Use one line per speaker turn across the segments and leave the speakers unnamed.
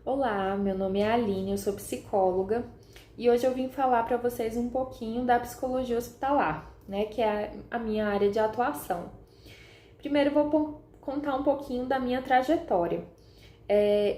Olá, meu nome é Aline, eu sou psicóloga e hoje eu vim falar para vocês um pouquinho da psicologia hospitalar, né, que é a minha área de atuação. Primeiro eu vou contar um pouquinho da minha trajetória.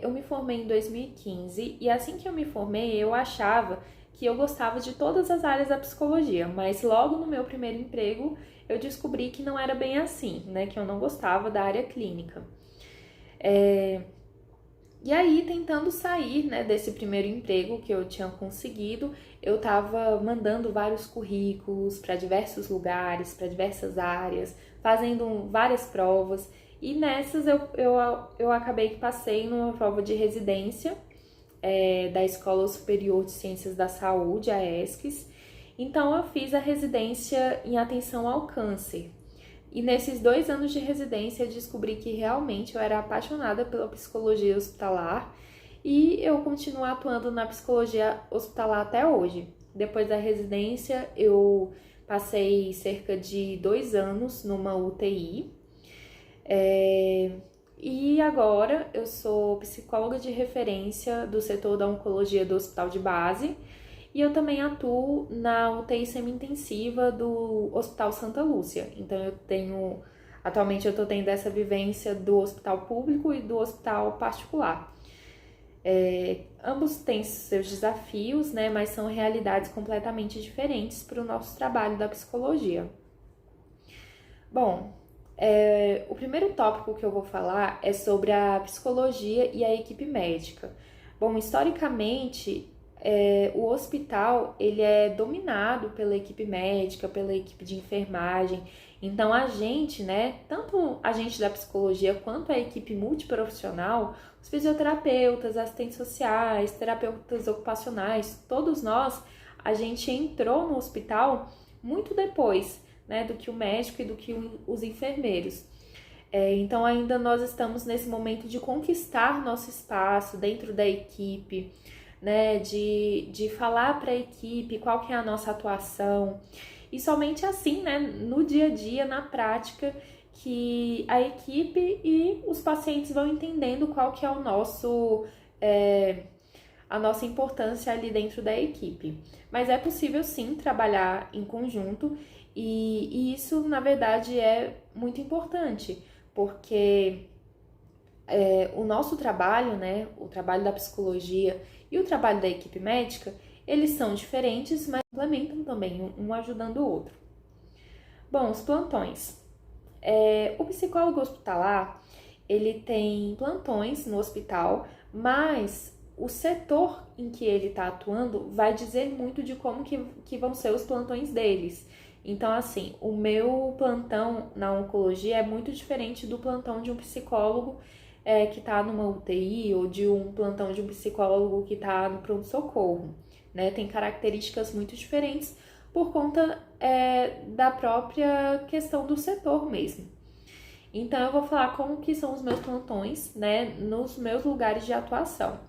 Eu me formei em 2015 e assim que eu me formei eu achava que eu gostava de todas as áreas da psicologia, mas logo no meu primeiro emprego eu descobri que não era bem assim, né, que eu não gostava da área clínica. E aí, tentando sair, né, desse primeiro emprego que eu tinha conseguido, eu estava mandando vários currículos para diversos lugares, para diversas áreas, fazendo várias provas. E nessas eu acabei que passei numa prova de residência da Escola Superior de Ciências da Saúde, a ESCS. Então, eu fiz a residência em atenção ao câncer. E nesses 2 anos de residência eu descobri que realmente eu era apaixonada pela psicologia hospitalar e eu continuo atuando na psicologia hospitalar até hoje. Depois da residência eu passei cerca de 2 anos numa UTI e agora eu sou psicóloga de referência do setor da oncologia do Hospital de Base e eu também atuo na UTI semi-intensiva do Hospital Santa Lúcia. Então atualmente eu estou tendo essa vivência do hospital público e do hospital particular. Ambos têm seus desafios, né, mas são realidades completamente diferentes para o nosso trabalho da psicologia. Bom, o primeiro tópico que eu vou falar é sobre a psicologia e a equipe médica. Bom, historicamente, o hospital ele é dominado pela equipe médica, pela equipe de enfermagem. Então a gente, né, tanto a gente da psicologia quanto a equipe multiprofissional, os fisioterapeutas, assistentes sociais, terapeutas ocupacionais, todos nós, a gente entrou no hospital muito depois, né, do que o médico e do que os enfermeiros. Então ainda nós estamos nesse momento de conquistar nosso espaço dentro da equipe, né, de falar para a equipe qual que é a nossa atuação e somente assim, né, no dia a dia, na prática, que a equipe e os pacientes vão entendendo qual que é a nossa importância ali dentro da equipe. Mas é possível sim trabalhar em conjunto e isso, na verdade, é muito importante, porque o nosso trabalho, né, o trabalho da psicologia e o trabalho da equipe médica, eles são diferentes, mas complementam também, um ajudando o outro. Bom, os plantões. O psicólogo hospitalar, ele tem plantões no hospital, mas o setor em que ele está atuando vai dizer muito de como que vão ser os plantões deles. Então, assim, o meu plantão na oncologia é muito diferente do plantão de um psicólogo que está numa UTI ou de um plantão de um psicólogo que está no pronto-socorro, né? Tem características muito diferentes por conta da própria questão do setor mesmo. Então, eu vou falar como que são os meus plantões, né, nos meus lugares de atuação.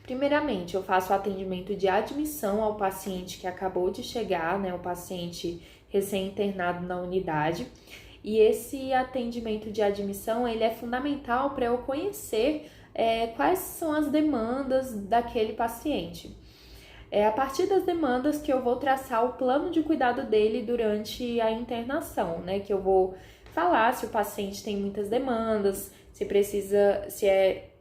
Primeiramente, eu faço o atendimento de admissão ao paciente que acabou de chegar, né, o paciente recém-internado na unidade. E esse atendimento de admissão, ele é fundamental para eu conhecer quais são as demandas daquele paciente. É a partir das demandas que eu vou traçar o plano de cuidado dele durante a internação, né? Que eu vou falar se o paciente tem muitas demandas, se é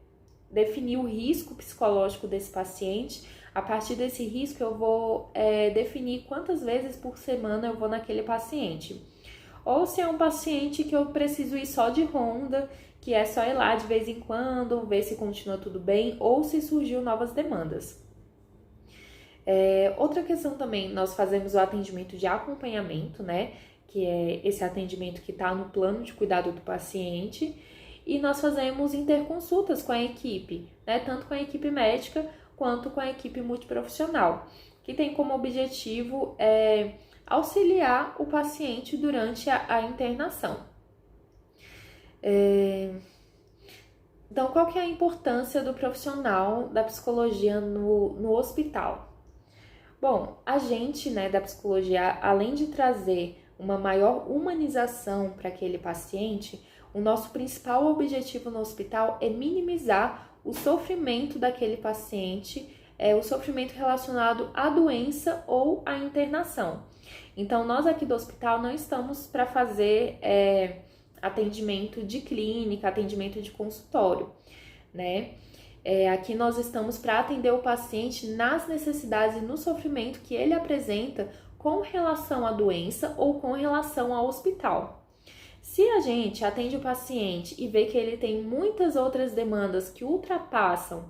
definir o risco psicológico desse paciente. A partir desse risco eu vou definir quantas vezes por semana eu vou naquele paciente. Ou se é um paciente que eu preciso ir só de ronda, que é só ir lá de vez em quando, ver se continua tudo bem, ou se surgiu novas demandas. Outra questão também, nós fazemos o atendimento de acompanhamento, né? Que é esse atendimento que está no plano de cuidado do paciente. E nós fazemos interconsultas com a equipe, né? Tanto com a equipe médica quanto com a equipe multiprofissional, que tem como objetivo auxiliar o paciente durante a internação. Então, qual que é a importância do profissional da psicologia no hospital? Bom, a gente, né, da psicologia, além de trazer uma maior humanização para aquele paciente, O nosso principal objetivo no hospital é minimizar o sofrimento daquele paciente, o sofrimento relacionado à doença ou à internação. Então, nós aqui do hospital não estamos para fazer atendimento de clínica, atendimento de consultório, né? Aqui nós estamos para atender o paciente nas necessidades e no sofrimento que ele apresenta com relação à doença ou com relação ao hospital. Se a gente atende o paciente e vê que ele tem muitas outras demandas que ultrapassam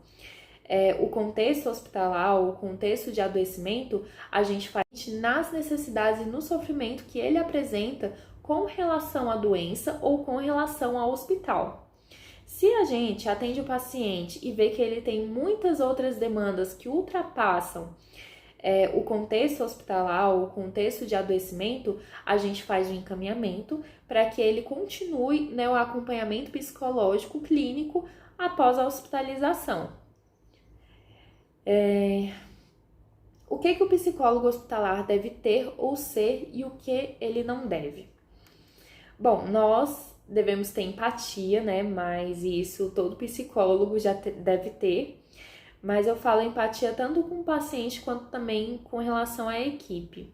o contexto hospitalar, o contexto de adoecimento, a gente faz nas necessidades e no sofrimento que ele apresenta com relação à doença ou com relação ao hospital. Se a gente atende o paciente e vê que ele tem muitas outras demandas que ultrapassam o contexto hospitalar, o contexto de adoecimento, a gente faz o encaminhamento para que ele continue, né, o acompanhamento psicológico clínico após a hospitalização. O que o psicólogo hospitalar deve ter ou ser e o que ele não deve? Bom, nós devemos ter empatia, né? Mas isso todo psicólogo já deve ter. Mas eu falo empatia tanto com o paciente quanto também com relação à equipe.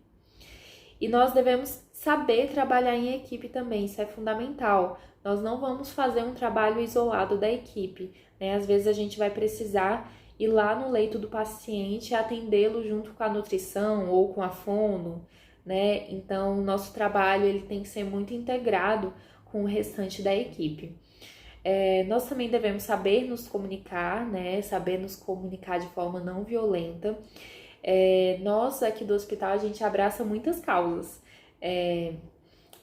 E nós devemos saber trabalhar em equipe também, isso é fundamental. Nós não vamos fazer um trabalho isolado da equipe, né? Às vezes a gente vai precisar ir lá no leito do paciente e atendê-lo junto com a nutrição ou com a fono, né? Então, o nosso trabalho ele tem que ser muito integrado com o restante da equipe. Nós também devemos saber nos comunicar, né? Saber nos comunicar de forma não violenta. Nós aqui do hospital, a gente abraça muitas causas.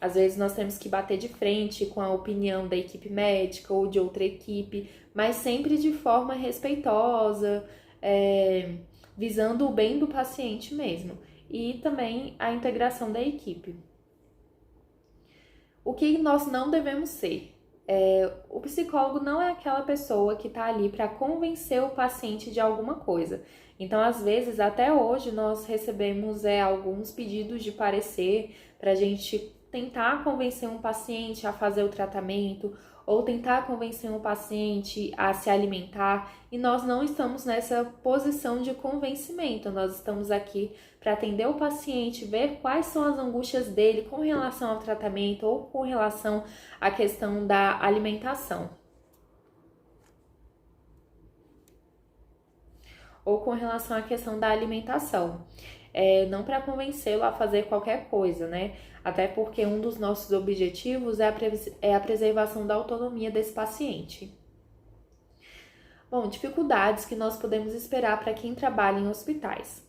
Às vezes nós temos que bater de frente com a opinião da equipe médica ou de outra equipe, mas sempre de forma respeitosa, visando o bem do paciente mesmo. E também a integração da equipe. O que nós não devemos ser? O psicólogo não é aquela pessoa que está ali para convencer o paciente de alguma coisa. Então, às vezes, até hoje, nós recebemos alguns pedidos de parecer para a gente tentar convencer um paciente a fazer o tratamento ou tentar convencer um paciente a se alimentar, e nós não estamos nessa posição de convencimento, nós estamos aqui para atender o paciente, ver quais são as angústias dele com relação ao tratamento ou com relação à questão da alimentação. Ou com relação à questão da alimentação. Não para convencê-lo a fazer qualquer coisa, né? Até porque um dos nossos objetivos é a preservação da autonomia desse paciente. Bom, dificuldades que nós podemos esperar para quem trabalha em hospitais.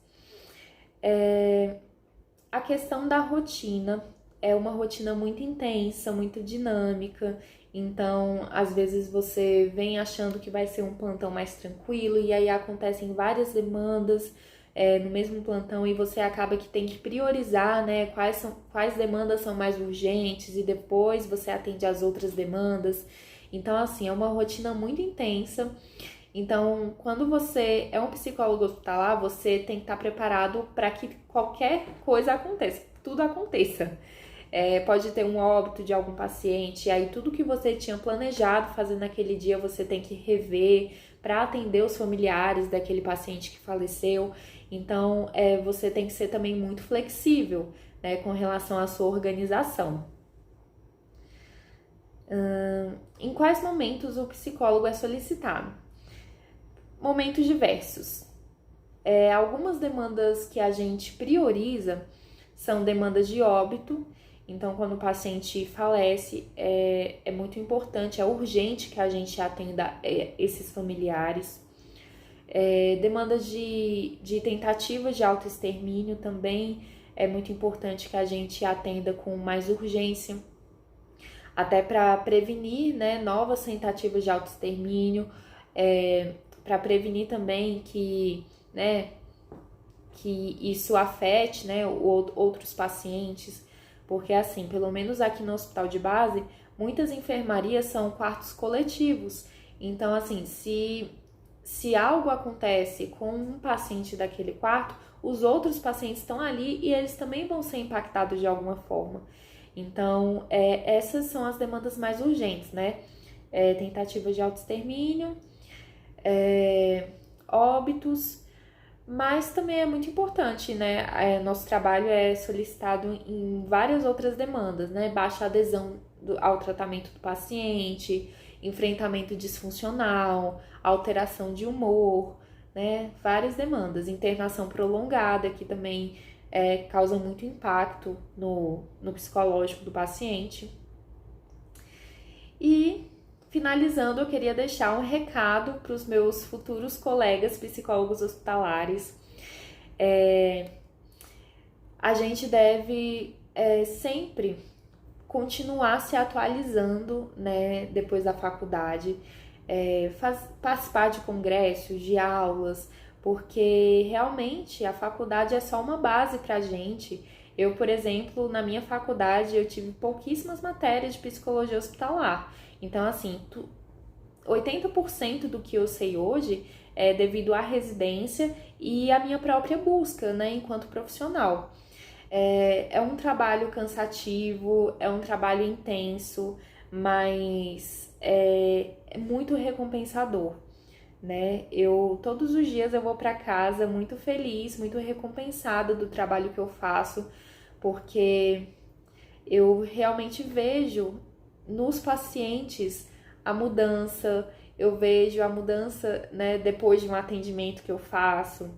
A questão da rotina é uma rotina muito intensa, muito dinâmica. Então, às vezes você vem achando que vai ser um plantão mais tranquilo e aí acontecem várias demandas no mesmo plantão e você acaba que tem que priorizar, né, quais demandas são mais urgentes e depois você atende as outras demandas. Então, assim, é uma rotina muito intensa. Então, quando você é um psicólogo hospitalar, você tem que estar preparado para que qualquer coisa aconteça, tudo aconteça. Pode ter um óbito de algum paciente, e aí tudo que você tinha planejado fazer naquele dia você tem que rever para atender os familiares daquele paciente que faleceu. Então, você tem que ser também muito flexível, né, com relação à sua organização. Em quais momentos o psicólogo é solicitado? Momentos diversos. Algumas demandas que a gente prioriza são demandas de óbito. Então, quando o paciente falece, é muito importante, é urgente que a gente atenda esses familiares. Demandas de tentativas de autoextermínio também é muito importante que a gente atenda com mais urgência, até para prevenir, né, novas tentativas de autoextermínio, para prevenir também que isso afete, né, outros pacientes. Porque assim, pelo menos aqui no hospital de base, muitas enfermarias são quartos coletivos. Então, assim, se algo acontece com um paciente daquele quarto, os outros pacientes estão ali e eles também vão ser impactados de alguma forma. Então, essas são as demandas mais urgentes, né? Tentativa de autoextermínio, óbitos, mas também é muito importante, né? Nosso trabalho é solicitado em várias outras demandas, né? Baixa adesão ao tratamento do paciente, enfrentamento disfuncional, alteração de humor, né? Várias demandas. Internação prolongada, que também causa muito impacto no psicológico do paciente. E, finalizando, eu queria deixar um recado para os meus futuros colegas psicólogos hospitalares. A gente deve sempre continuar se atualizando, né, depois da faculdade, participar de congressos, de aulas, porque realmente a faculdade é só uma base pra gente. Eu, por exemplo, na minha faculdade, eu tive pouquíssimas matérias de psicologia hospitalar. Então, assim, 80% do que eu sei hoje é devido à residência e à minha própria busca, né, enquanto profissional. É um trabalho cansativo, é um trabalho intenso, mas é muito recompensador, né? Todos os dias eu vou para casa muito feliz, muito recompensada do trabalho que eu faço, porque eu realmente vejo nos pacientes a mudança, eu vejo a mudança, né, depois de um atendimento que eu faço,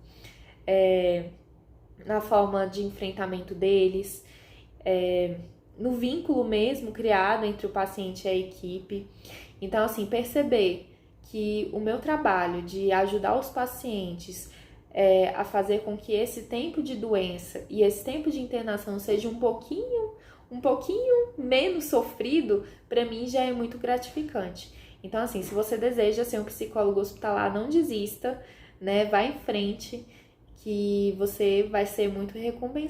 na forma de enfrentamento deles, no vínculo mesmo criado entre o paciente e a equipe. Então, assim, perceber que o meu trabalho de ajudar os pacientes a fazer com que esse tempo de doença e esse tempo de internação seja um pouquinho menos sofrido, para mim já é muito gratificante. Então, assim, se você deseja ser um psicólogo hospitalar, não desista, né? Vá em frente, que você vai ser muito recompensado.